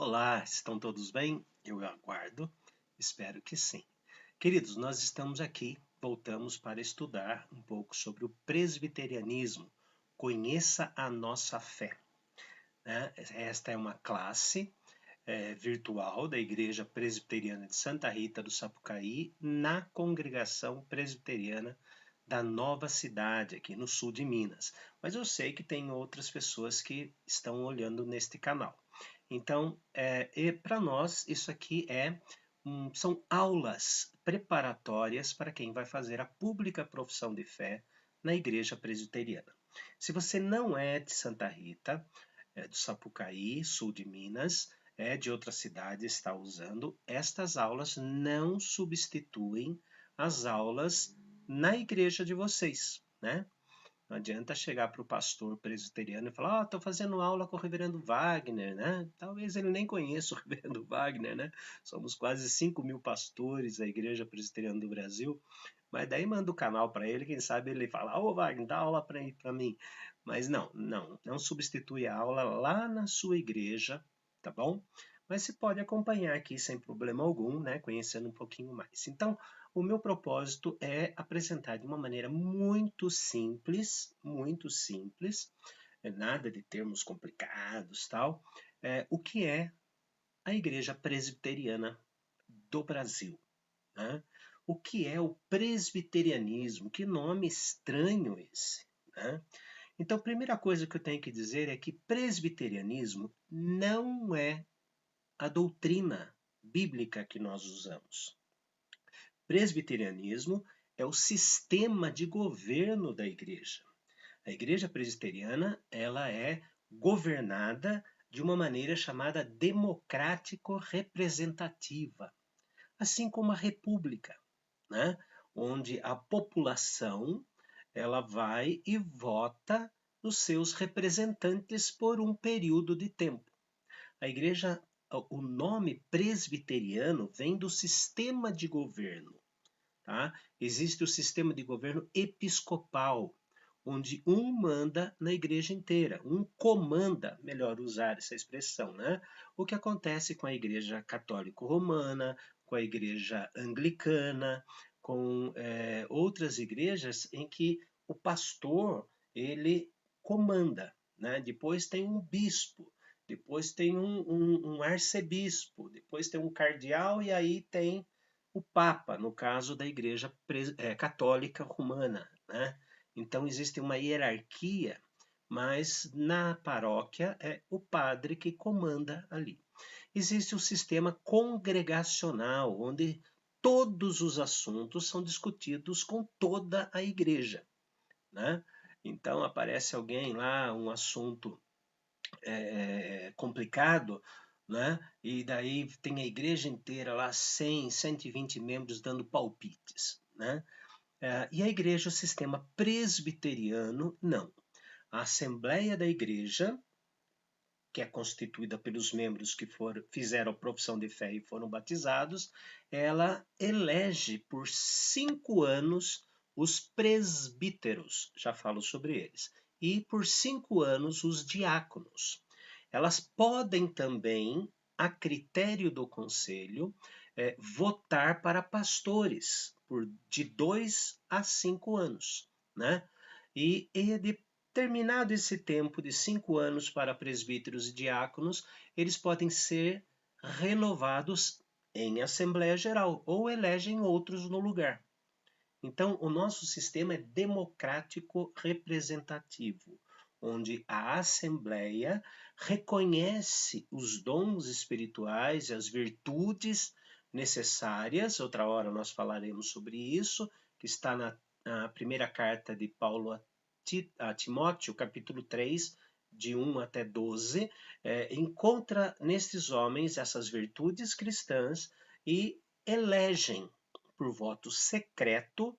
Olá, estão todos bem? Eu aguardo, espero que sim. Queridos, nós estamos aqui, voltamos para estudar um pouco sobre o presbiterianismo. Conheça a nossa fé, né? Esta é uma classe virtual da Igreja Presbiteriana de Santa Rita do Sapucaí, na congregação presbiteriana da Nova Cidade, aqui no sul de Minas. Mas eu sei que tem outras pessoas que estão olhando neste canal. Então, para nós, isso aqui são aulas preparatórias para quem vai fazer a pública profissão de fé na Igreja Presbiteriana. Se você não é de Santa Rita, é do Sapucaí, sul de Minas, é de outra cidade, está usando, estas aulas não substituem as aulas na igreja de vocês, né? Não adianta chegar para o pastor presbiteriano e falar: estou fazendo aula com o reverendo Wagner, né? Talvez ele nem conheça o reverendo Wagner, né? Somos quase 5.000 pastores da Igreja Presbiteriana do Brasil. Mas daí manda o canal para ele, quem sabe ele fala: ô Wagner, dá aula para mim. Mas não substitui a aula lá na sua igreja, tá bom? Mas você pode acompanhar aqui sem problema algum, né? Conhecendo um pouquinho mais. Então, o meu propósito é apresentar de uma maneira muito simples, nada de termos complicados, tal, o que é a Igreja Presbiteriana do Brasil, né? O que é o presbiterianismo? Que nome estranho esse, né? Então, a primeira coisa que eu tenho que dizer é que presbiterianismo não é a doutrina bíblica que nós usamos. Presbiterianismo é o sistema de governo da igreja. A igreja presbiteriana, ela é governada de uma maneira chamada democrático-representativa, assim como a república, né? Onde a população ela vai e vota os seus representantes por um período de tempo. A igreja, o nome presbiteriano vem do sistema de governo. Tá? Existe o sistema de governo episcopal, onde um manda na igreja inteira, um comanda, melhor usar essa expressão, né? O que acontece com a igreja católico-romana, com a igreja anglicana, com outras igrejas em que o pastor, ele comanda, né? Depois tem um bispo, depois tem um arcebispo, depois tem um cardeal e aí tem o Papa, no caso da Igreja Católica Romana, né? Então existe uma hierarquia, mas na paróquia é o padre que comanda ali. Existe o sistema congregacional, onde todos os assuntos são discutidos com toda a igreja, né? Então aparece alguém lá, um assunto complicado, né? E daí tem a igreja inteira lá, 100, 120 membros dando palpites, né? E a igreja, o sistema presbiteriano, não. A assembleia da igreja, que é constituída pelos membros que fizeram a profissão de fé e foram batizados, ela elege por 5 anos os presbíteros, já falo sobre eles, e por 5 anos os diáconos. Elas podem também, a critério do conselho, votar para pastores de 2 a 5 anos, né? E terminado esse tempo de 5 anos para presbíteros e diáconos, eles podem ser renovados em Assembleia Geral ou elegem outros no lugar. Então, o nosso sistema é democrático representativo, onde a Assembleia reconhece os dons espirituais e as virtudes necessárias. Outra hora nós falaremos sobre isso, que está na primeira carta de Paulo a Timóteo, capítulo 3, de 1 até 12, encontra nestes homens essas virtudes cristãs e elegem por voto secreto,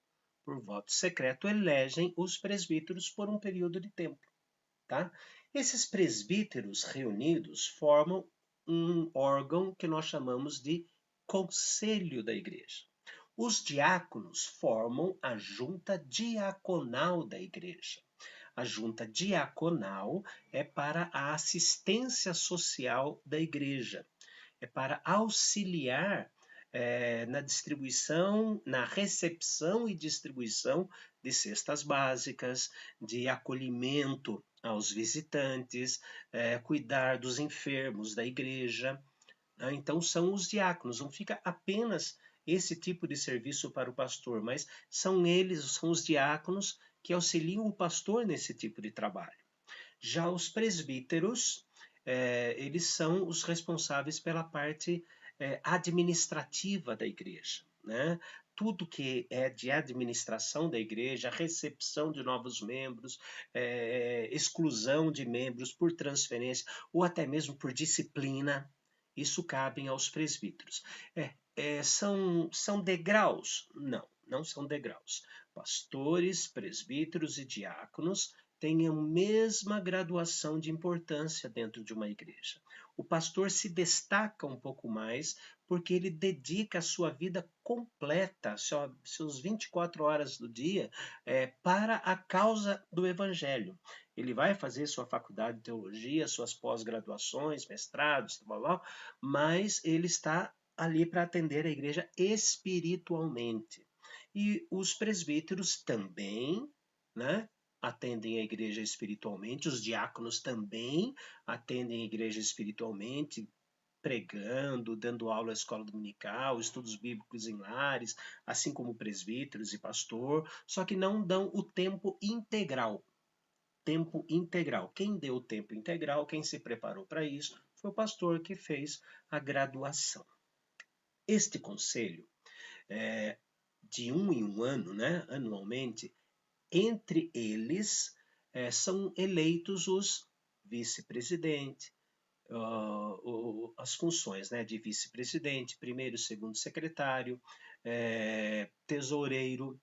elegem os presbíteros por um período de tempo. Tá? Esses presbíteros reunidos formam um órgão que nós chamamos de conselho da igreja. Os diáconos formam a junta diaconal da igreja. A junta diaconal é para a assistência social da igreja, é para auxiliar na distribuição, na recepção e distribuição de cestas básicas, de acolhimento aos visitantes, cuidar dos enfermos da igreja. Então, são os diáconos, não fica apenas esse tipo de serviço para o pastor, mas são eles, são os diáconos que auxiliam o pastor nesse tipo de trabalho. Já os presbíteros, eles são os responsáveis pela parte administrativa da igreja, né? Tudo que é de administração da igreja, recepção de novos membros, exclusão de membros por transferência ou até mesmo por disciplina, isso cabe aos presbíteros. São degraus? Não, não são degraus. Pastores, presbíteros e diáconos têm a mesma graduação de importância dentro de uma igreja. O pastor se destaca um pouco mais porque ele dedica a sua vida completa, seus 24 horas do dia, para a causa do evangelho. Ele vai fazer sua faculdade de teologia, suas pós-graduações, mestrados, blá, blá, mas ele está ali para atender a igreja espiritualmente. E os presbíteros também, né, atendem a igreja espiritualmente, os diáconos também atendem a igreja espiritualmente, pregando, dando aula à escola dominical, estudos bíblicos em lares, assim como presbíteros e pastor, só que não dão o tempo integral. Tempo integral. Quem deu o tempo integral, quem se preparou para isso, foi o pastor que fez a graduação. Este conselho, de 1 em 1 ano, né, anualmente, entre eles são eleitos os vice-presidente, as funções, né, de vice-presidente, primeiro, segundo secretário, tesoureiro,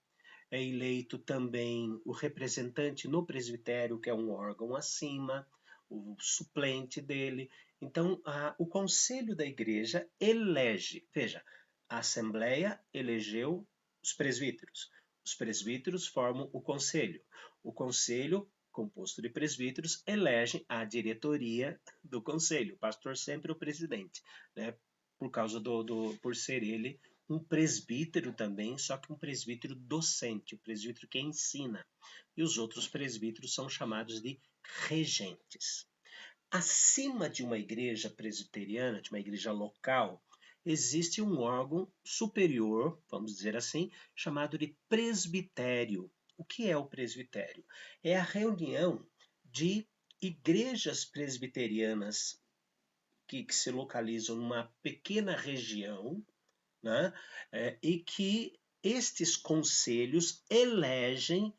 é eleito também o representante no presbitério, que é um órgão acima, o suplente dele. Então, o conselho da igreja elege, veja, a Assembleia elegeu os presbíteros formam o conselho, composto de presbíteros, elege a diretoria do conselho, o pastor sempre o presidente, né? Por causa por ser ele um presbítero também, só que um presbítero docente, o presbítero que ensina. E os outros presbíteros são chamados de regentes. Acima de uma igreja presbiteriana, de uma igreja local, existe um órgão superior, vamos dizer assim, chamado de presbitério. O que é o presbitério? É a reunião de igrejas presbiterianas que se localizam numa pequena região, né? E que estes conselhos elegem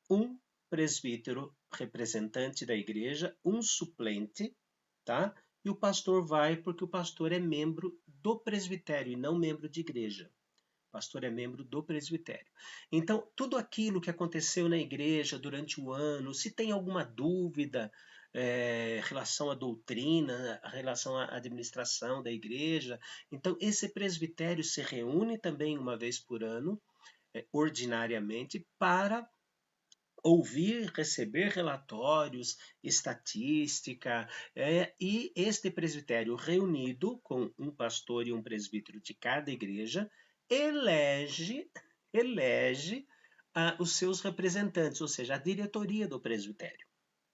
um presbítero representante da igreja, um suplente, tá? E o pastor vai porque o pastor é membro do presbitério e não membro de igreja. O pastor é membro do presbitério. Então, tudo aquilo que aconteceu na igreja durante o ano, se tem alguma dúvida em relação à doutrina, em relação à administração da igreja, então esse presbitério se reúne também uma vez por ano, ordinariamente, para ouvir, receber relatórios, estatística, e este presbitério reunido com um pastor e um presbítero de cada igreja, elege os seus representantes, ou seja, a diretoria do presbitério,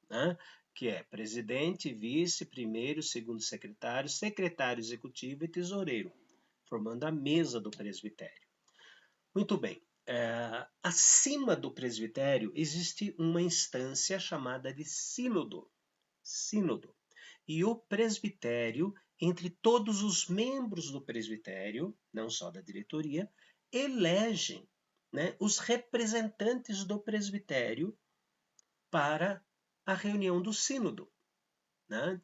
né? Que é presidente, vice, primeiro, segundo secretário, secretário executivo e tesoureiro, formando a mesa do presbitério. Muito bem. Acima do presbitério existe uma instância chamada de sínodo. E o presbitério, entre todos os membros do presbitério, não só da diretoria, elegem, né, os representantes do presbitério para a reunião do sínodo, né?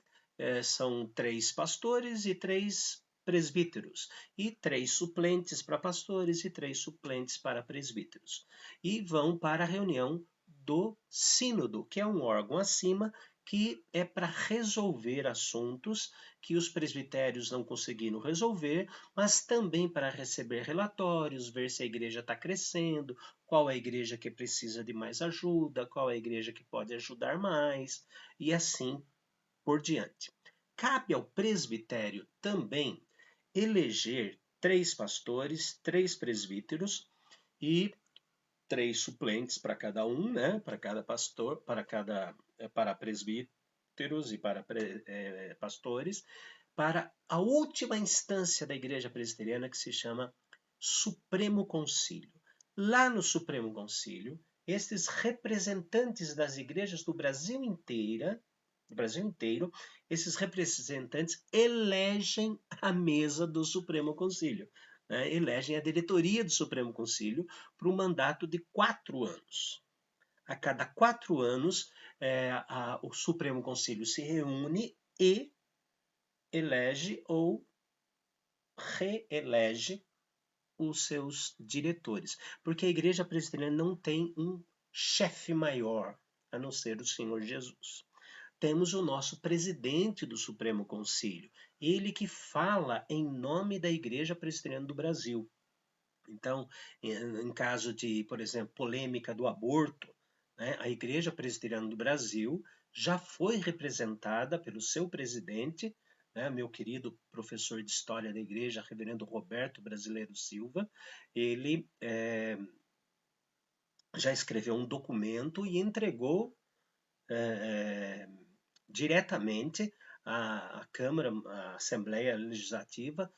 São 3 pastores e 3 presbíteros, e 3 suplentes para pastores e 3 suplentes para presbíteros. E vão para a reunião do sínodo, que é um órgão acima que é para resolver assuntos que os presbitérios não conseguiram resolver, mas também para receber relatórios, ver se a igreja está crescendo, qual é a igreja que precisa de mais ajuda, qual é a igreja que pode ajudar mais, e assim por diante. Cabe ao presbitério também eleger 3 pastores, 3 presbíteros e 3 suplentes para cada um, né? Para cada pastor, para presbíteros e para pastores, para a última instância da Igreja Presbiteriana, que se chama Supremo Concílio. Lá no Supremo Concílio, esses representantes das igrejas do Brasil inteiro, esses representantes elegem a mesa do Supremo Concílio, né? Elegem a diretoria do Supremo Concílio para um mandato de 4 anos. A cada 4 anos, o Supremo Concílio se reúne e elege ou reelege os seus diretores, porque a Igreja Presbiteriana não tem um chefe maior, a não ser o Senhor Jesus. Temos o nosso presidente do Supremo Concílio, ele que fala em nome da Igreja Presbiteriana do Brasil. Então, em caso de, por exemplo, polêmica do aborto, né, a Igreja Presbiteriana do Brasil já foi representada pelo seu presidente, né, meu querido professor de História da Igreja, reverendo Roberto Brasileiro Silva. Ele já escreveu um documento e entregou diretamente à Câmara, à Assembleia Legislativa,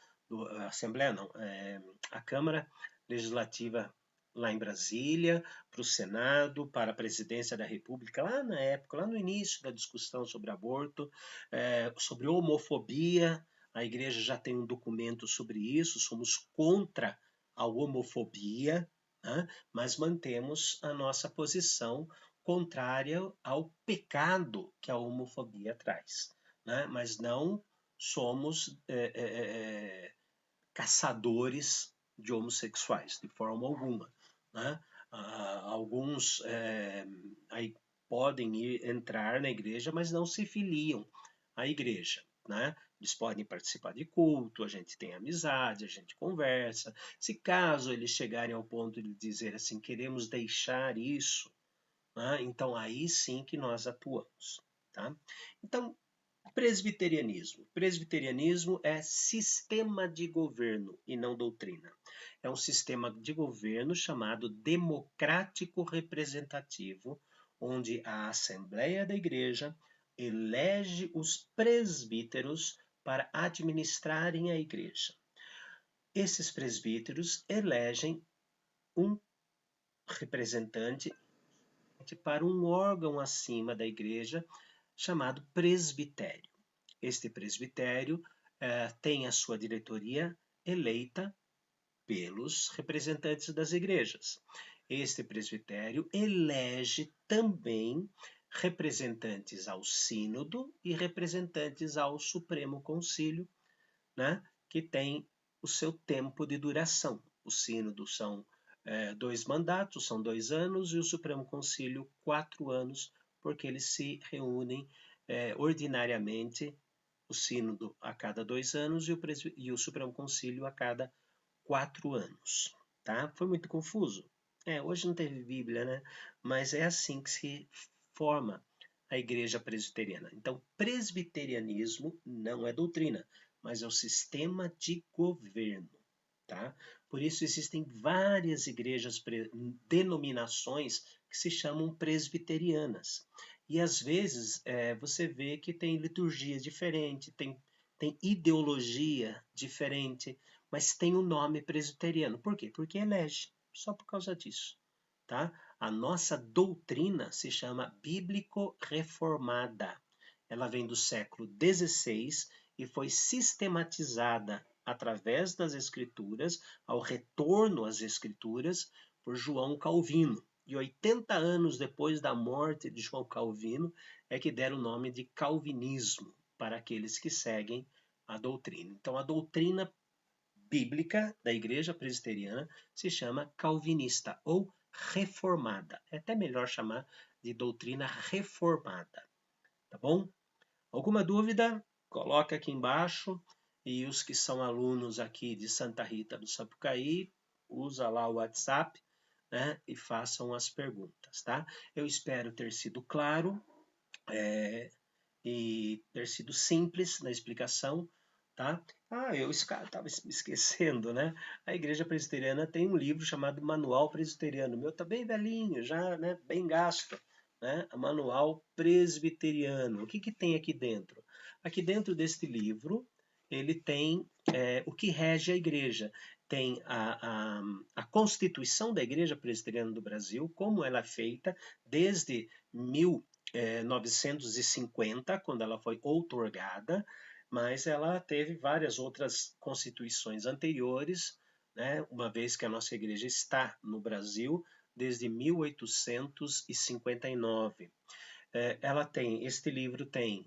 Assembleia não, a Câmara Legislativa lá em Brasília, para o Senado, para a Presidência da República, lá na época, lá no início da discussão sobre aborto, sobre homofobia. A igreja já tem um documento sobre isso, somos contra a homofobia, né? Mas mantemos a nossa posição contrária ao pecado que a homofobia traz, né? Mas não somos caçadores de homossexuais, de forma alguma, né? Alguns aí podem entrar na igreja, mas não se filiam à igreja, né? Eles podem participar de culto, a gente tem amizade, a gente conversa. Se caso eles chegarem ao ponto de dizer assim, queremos deixar isso, né? Então aí sim que nós atuamos, tá? Então, presbiterianismo. Presbiterianismo é sistema de governo e não doutrina. É um sistema de governo chamado democrático representativo, onde a Assembleia da Igreja elege os presbíteros para administrarem a igreja. Esses presbíteros elegem um representante para um órgão acima da igreja chamado presbitério. Este presbitério tem a sua diretoria eleita pelos representantes das igrejas. Este presbitério elege também representantes ao sínodo e representantes ao Supremo Concílio, né, que tem o seu tempo de duração. O sínodo são 2 mandatos, são 2 anos, e o Supremo Concílio 4 anos, porque eles se reúnem ordinariamente, o sínodo a cada 2 anos e o Supremo Concílio a cada 4 anos. Tá? Foi muito confuso? Hoje não teve Bíblia, né? Mas é assim que se forma a igreja presbiteriana. Então, presbiterianismo não é doutrina, mas é o sistema de governo. Tá? Por isso existem várias igrejas, denominações que se chamam presbiterianas. E às vezes você vê que tem liturgia diferente, tem ideologia diferente, mas tem o nome presbiteriano. Por quê? Porque elege, só por causa disso. Tá? A nossa doutrina se chama bíblico-reformada. Ela vem do século XVI e foi sistematizada através das Escrituras, ao retorno às Escrituras, por João Calvino. E 80 anos depois da morte de João Calvino é que deram o nome de calvinismo para aqueles que seguem a doutrina. Então, a doutrina bíblica da Igreja Presbiteriana se chama calvinista ou reformada. É até melhor chamar de doutrina reformada. tá bom? Alguma dúvida? Coloca aqui embaixo. E os que são alunos aqui de Santa Rita do Sapucaí, usa lá o WhatsApp, né, e façam as perguntas, tá? Eu espero ter sido claro e ter sido simples na explicação, tá? Eu estava esquecendo, né? A Igreja Presbiteriana tem um livro chamado Manual Presbiteriano. O meu tá bem velhinho, já, né? Bem gasto, né? Manual Presbiteriano. O que que tem aqui dentro? Aqui dentro deste livro, ele tem o que rege a Igreja. Tem a Constituição da Igreja Presbiteriana do Brasil, como ela é feita desde 1950, quando ela foi outorgada, mas ela teve várias outras constituições anteriores, né, uma vez que a nossa igreja está no Brasil desde 1859. Este livro tem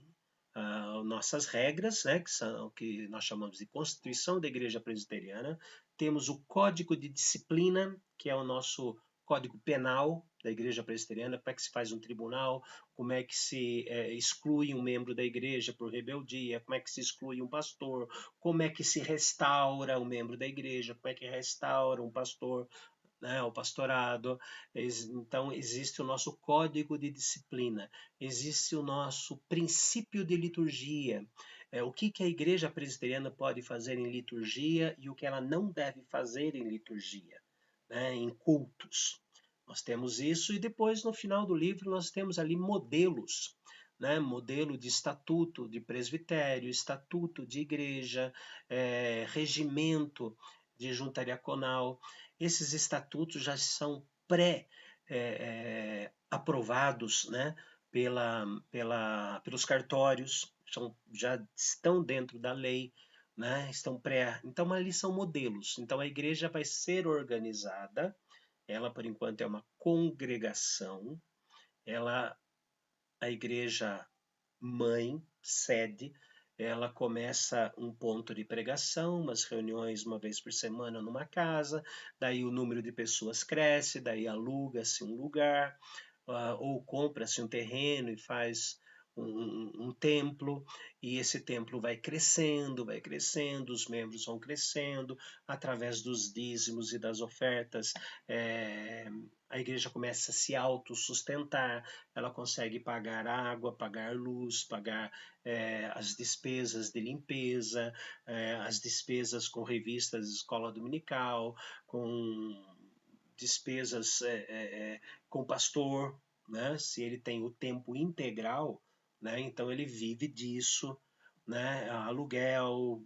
nossas regras, né, que são que nós chamamos de Constituição da Igreja Presbiteriana. Temos o Código de Disciplina, que é o nosso Código Penal da Igreja Presbiteriana, como é que se faz um tribunal, como é que se exclui um membro da igreja por rebeldia, como é que se exclui um pastor, como é que se restaura um membro da igreja, como é que restaura um pastor, né, o pastorado. Então, existe o nosso código de disciplina, existe o nosso princípio de liturgia. O que a igreja presbiteriana pode fazer em liturgia e o que ela não deve fazer em liturgia, né, em cultos. Nós temos isso e depois, no final do livro, nós temos ali modelos, né? Modelo de estatuto de presbitério, estatuto de igreja, regimento de junta diaconal. Esses estatutos já são pré-aprovados, né, pelos cartórios, já estão dentro da lei, né, estão pré. Então, ali são modelos. Então, a igreja vai ser organizada, ela, por enquanto, é uma congregação, a igreja mãe, sede, ela começa um ponto de pregação, umas reuniões uma vez por semana numa casa, daí o número de pessoas cresce, daí aluga-se um lugar, ou compra-se um terreno e faz um templo, e esse templo vai crescendo, os membros vão crescendo, através dos dízimos e das ofertas, a igreja começa a se autossustentar, ela consegue pagar água, pagar luz, pagar as despesas de limpeza, as despesas com revistas de escola dominical, com despesas com pastor, né? Se ele tem o tempo integral, né? Então ele vive disso, né? Aluguel,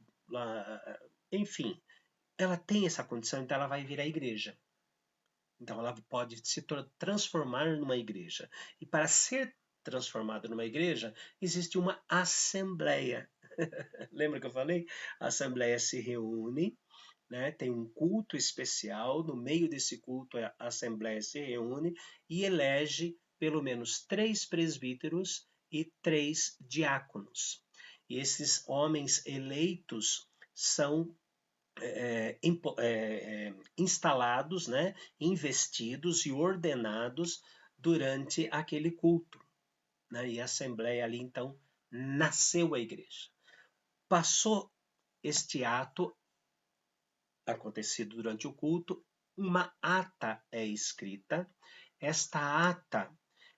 enfim, ela tem essa condição, então ela vai vir à igreja. Então ela pode se transformar numa igreja. E para ser transformada numa igreja, existe uma assembleia. Lembra que eu falei? A assembleia se reúne, né? Tem um culto especial, no meio desse culto a assembleia se reúne e elege pelo menos 3 presbíteros e 3 diáconos. E esses homens eleitos são instalados, né, investidos e ordenados durante aquele culto, né? E a assembleia ali então nasceu a igreja. Passou este ato acontecido durante o culto, uma ata é escrita. Esta ata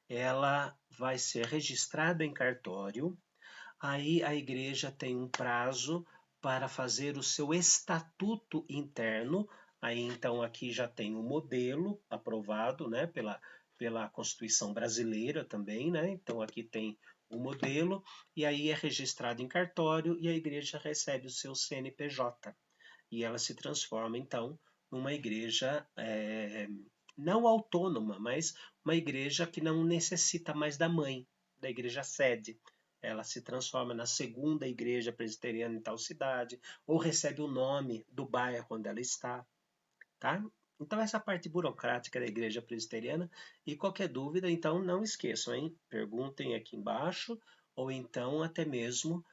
ela vai ser registrada em cartório. Aí a igreja tem um prazo para fazer o seu estatuto interno. Aí então aqui já tem um modelo aprovado, né, pela Constituição brasileira também, né? Então aqui tem o modelo e aí é registrado em cartório e a igreja recebe o seu CNPJ e ela se transforma então numa igreja não autônoma, mas uma igreja que não necessita mais da mãe, da igreja sede. Ela se transforma na segunda igreja presbiteriana em tal cidade, ou recebe o nome do bairro onde ela está, tá? Então essa parte burocrática da igreja presbiteriana, e qualquer dúvida, então não esqueçam, hein? Perguntem aqui embaixo, ou então até mesmo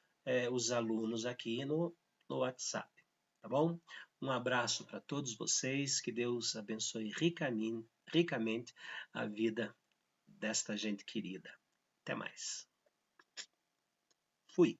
os alunos aqui no WhatsApp, tá bom? Um abraço para todos vocês, que Deus abençoe ricamente a vida desta gente querida. Até mais. Fui.